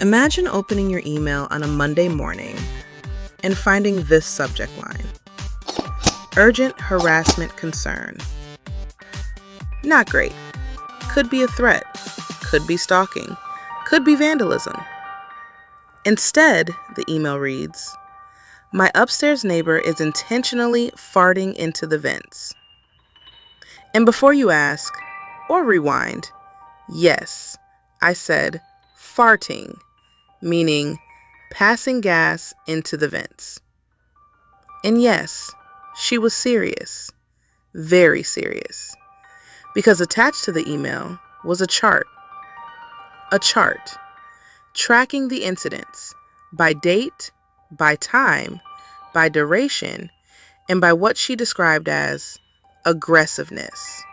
Imagine opening your email on a Monday morning and finding this subject line: urgent harassment concern. Not great. Could be a threat. Could be stalking. Could be vandalism. Instead, the email reads, my upstairs neighbor is intentionally farting into the vents. And before you ask, or rewind, yes, I said farting, meaning passing gas into the vents. And yes, she was serious, very serious, because attached to the email was a chart tracking the incidents by date, by time, by duration, and by what she described as aggressiveness.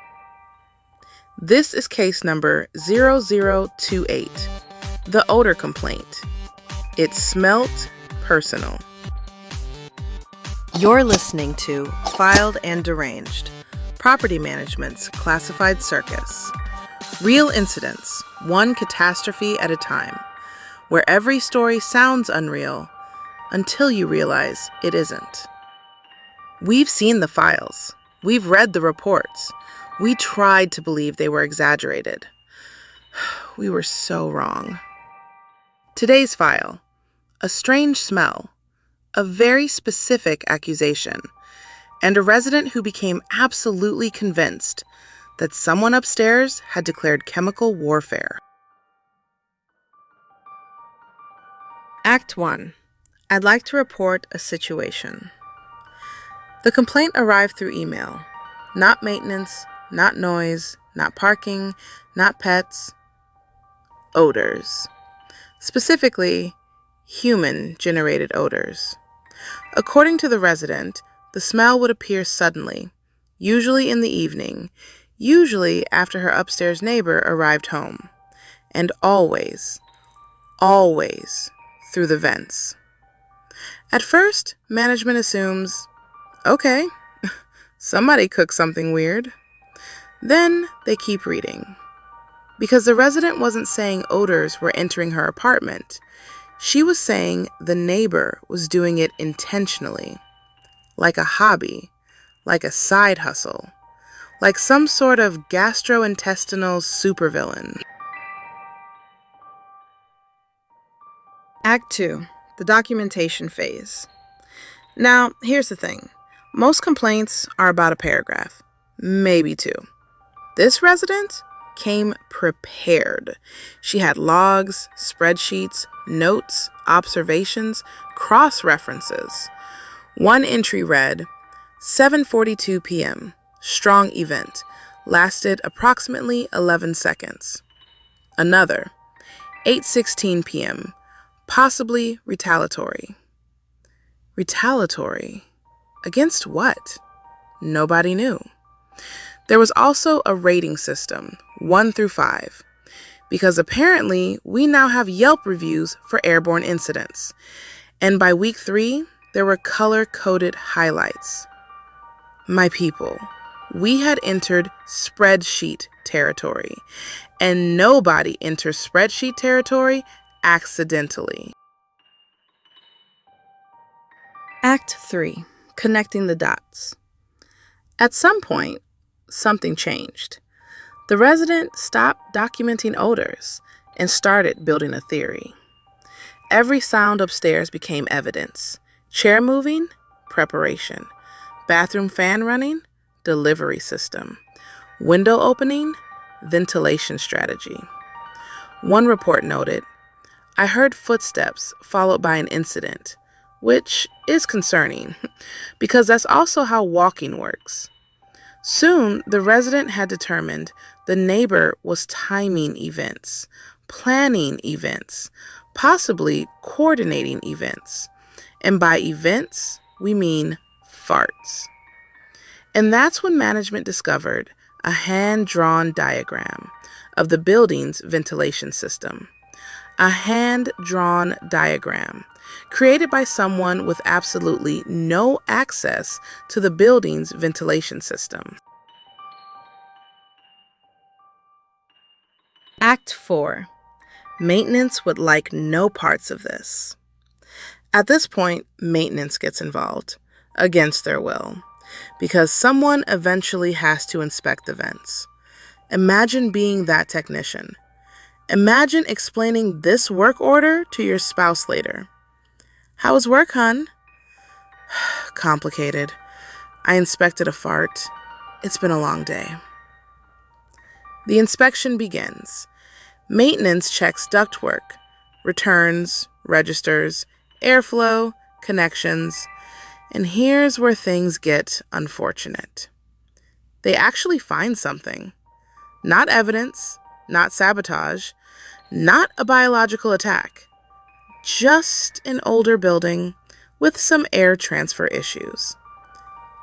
This is case number 0028, the odor complaint. It's Smelt Personal. You're listening to Filed and Deranged, Property Management's Classified Circus. Real incidents, one catastrophe at a time, where every story sounds unreal until you realize it isn't. We've seen the files. We've read the reports. We tried to believe they were exaggerated. We were so wrong. Today's file: a strange smell, a very specific accusation, and a resident who became absolutely convinced that someone upstairs had declared chemical warfare. Act 1. I'd like to report a situation. The complaint arrived through email. Not maintenance, not noise, not parking, not pets. Odors. Specifically, human-generated odors. According to the resident, the smell would appear suddenly, usually in the evening, usually after her upstairs neighbor arrived home, and always through the vents. At first, management assumes, okay, somebody cooked something weird. Then they keep reading. Because the resident wasn't saying odors were entering her apartment, she was saying the neighbor was doing it intentionally, like a hobby, like a side hustle, like some sort of gastrointestinal supervillain. Act 2, the documentation phase. Now, here's the thing. Most complaints are about a paragraph, maybe two. This resident came prepared. She had logs, spreadsheets, notes, observations, cross-references. One entry read, 7:42 p.m., strong event, lasted approximately 11 seconds. Another, 8:16 p.m., possibly retaliatory. Retaliatory? Against what? Nobody knew. There was also a rating system, 1 through 5, because apparently we now have Yelp reviews for airborne incidents, and by week 3, there were color-coded highlights. My people, we had entered spreadsheet territory, and nobody enters spreadsheet territory accidentally. Act 3, connecting the dots. At some point, something changed. The resident stopped documenting odors and started building a theory. Every sound upstairs became evidence. Chair moving, preparation. Bathroom fan running, delivery system. Window opening, ventilation strategy. One report noted, I heard footsteps followed by an incident, which is concerning because that's also how walking works. Soon, the resident had determined the neighbor was timing events, planning events, possibly coordinating events. And by events, we mean farts. And that's when management discovered a hand-drawn diagram of the building's ventilation system. A hand-drawn diagram created by someone with absolutely no access to the building's ventilation system. Act 4. Maintenance would like no parts of this. At this point, maintenance gets involved, against their will, because someone eventually has to inspect the vents. Imagine being that technician. Imagine explaining this work order to your spouse later. How was work, hun? Complicated. I inspected a fart. It's been a long day. The inspection begins. Maintenance checks ductwork, returns, registers, airflow, connections, and here's where things get unfortunate. They actually find something. Not evidence, not sabotage, not a biological attack. Just an older building with some air transfer issues.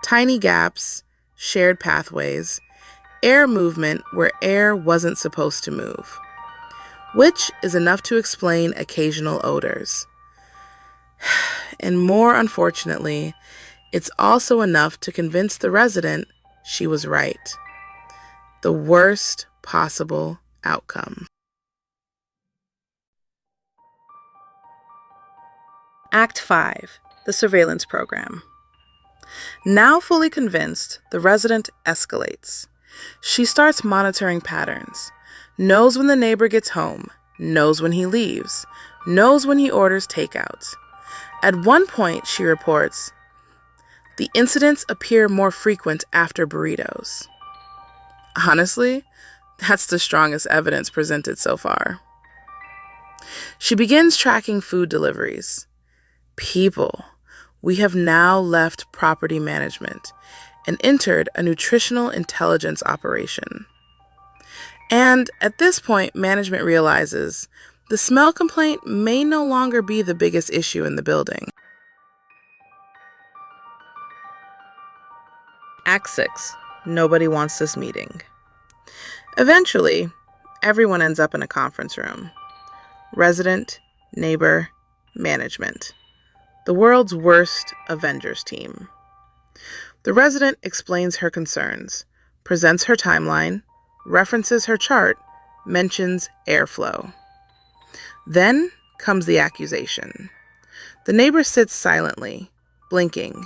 Tiny gaps, shared pathways, air movement where air wasn't supposed to move, which is enough to explain occasional odors. And more unfortunately, it's also enough to convince the resident she was right. The worst possible outcome. Act 5. The surveillance program. Now fully convinced, the resident escalates. She starts monitoring patterns, knows when the neighbor gets home, knows when he leaves, knows when he orders takeout. At one point, she reports, the incidents appear more frequent after burritos. Honestly, that's the strongest evidence presented so far. She begins tracking food deliveries. People, we have now left property management and entered a nutritional intelligence operation. And at this point, management realizes the smell complaint may no longer be the biggest issue in the building. Act 6. Nobody wants this meeting. Eventually, everyone ends up in a conference room. Resident, neighbor, management. The world's worst Avengers team. The resident explains her concerns, presents her timeline, references her chart, mentions airflow. Then comes the accusation. The neighbor sits silently, blinking,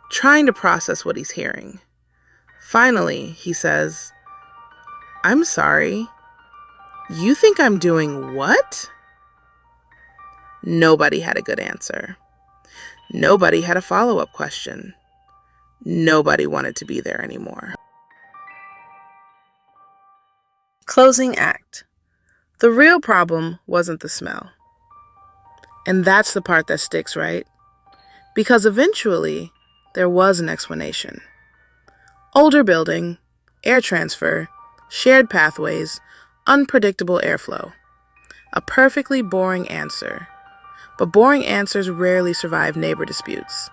trying to process what he's hearing. Finally, he says, I'm sorry. You think I'm doing what? Nobody had a good answer. Nobody had a follow-up question. Nobody wanted to be there anymore. Closing act. The real problem wasn't the smell. And that's the part that sticks, right? Because eventually, there was an explanation. Older building, air transfer, shared pathways, unpredictable airflow. A perfectly boring answer. But boring answers rarely survive neighbor disputes.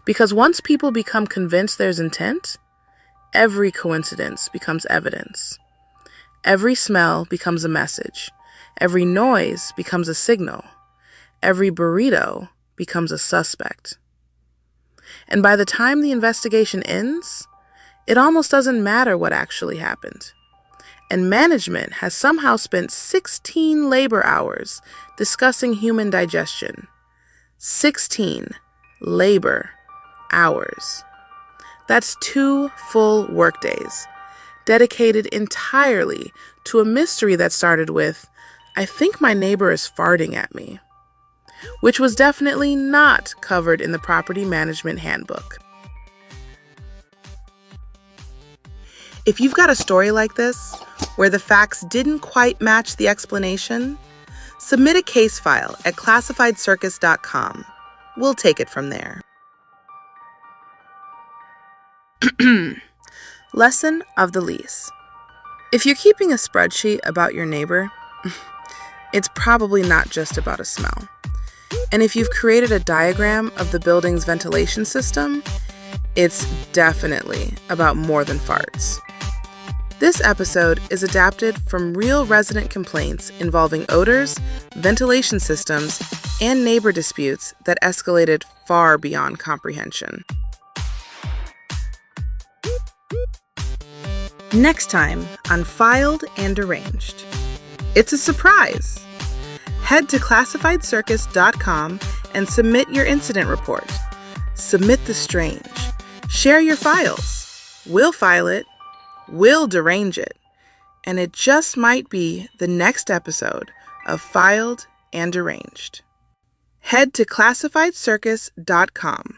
Because once people become convinced there's intent, every coincidence becomes evidence. Every smell becomes a message. Every noise becomes a signal. Every burrito becomes a suspect. And by the time the investigation ends, it almost doesn't matter what actually happened. And management has somehow spent 16 labor hours discussing human digestion. 16 labor hours. That's 2 full workdays, dedicated entirely to a mystery that started with, I think my neighbor is farting at me, which was definitely not covered in the property management handbook. If you've got a story like this, where the facts didn't quite match the explanation, submit a case file at classifiedcircus.com. We'll take it from there. Lesson of the lease. If you're keeping a spreadsheet about your neighbor, it's probably not just about a smell. And if you've created a diagram of the building's ventilation system, it's definitely about more than farts. This episode is adapted from real resident complaints involving odors, ventilation systems, and neighbor disputes that escalated far beyond comprehension. Next time on Filed and Arranged. It's a surprise. Head to classifiedcircus.com and submit your incident report. Submit the strange. Share your files. We'll file it. We'll derange it. And it just might be the next episode of Filed and Deranged. Head to classifiedcircus.com.